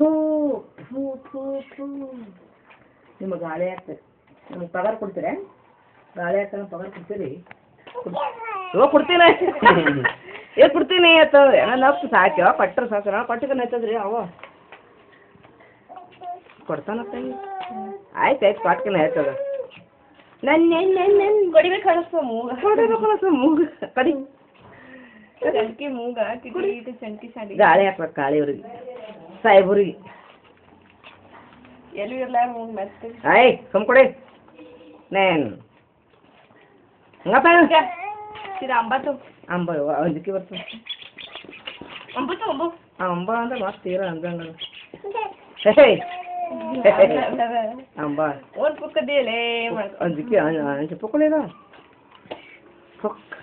ಥೂ ಥೂ ಥೂ ಥೂ ನಿಮಗೆ ಗಾಳಿ ಆಗ್ತದೆ ನಿಮಗೆ ಪಗಾರ ಕೊಡ್ತೀರಾ ಗಾಳಿ ಆಗ್ತಾನೆ ಪಗಾರ ಕೊಡ್ತೀರಿ ಕೊಡ್ತೀನಿ ಕೊಡ್ತೀನಿ ಆಯ್ತು ನನ್ನ ಅಪ್ಪ ಸಾಕ್ಯವ ಕೊಟ್ಟರೆ ಸಾಕು ಕೊಟ್ಟಿಗೆ ಐತದ್ರಿ ಅವ ಕೊಡ್ತಾನಪ್ಪ ಆಯ್ತು ಆಯ್ತು ಕೊಟ್ಕಿನ ಆಯ್ತದ ನನ್ನ ಕೊಡಿಬೇಕು ಕಳಿಸ್ತು ಮೂಗ ಕೊಡಬೇಕು ಮೂಗ ಕಡಿ ಚಂಕಿ ಮೂಗ ಕಿಟಿ ಚಂಕಿ ಸಾಡಿ ಗಾಳಿ ಹಾಕ್ಬೇಕು ಗಾಳಿ ಅವ್ರಿಗೆ ಸಾಹೇಬ್ರಿಗೆ ಎಲ್ಲೂ ಇರ್ಲಾರ ಮೂಗ ಮತ್ತೆ ಆಯ್ ಸುಮ್ ಕೊಡಿ ನೇನು ಹಂಗಪ್ಪ ಇದು ಅಂಬತ್ತು ಅಂಬ ಅಂಜಿಕೆ ಬರ್ತದೆ ಒಂಬತ್ತು ಒಂಬು ಅಂಬ ಅಂದ್ರೆ ಮತ್ತೆ ತೀರ ಅಂದಂಗ ಅಂಬ ಒಂದು ಪುಕ್ಕದಿಯಲೇ ಅಂಜಿಕೆ ಅಂಜಿ ಪುಕ್ಕಳಿಲ್ಲ ಪುಕ್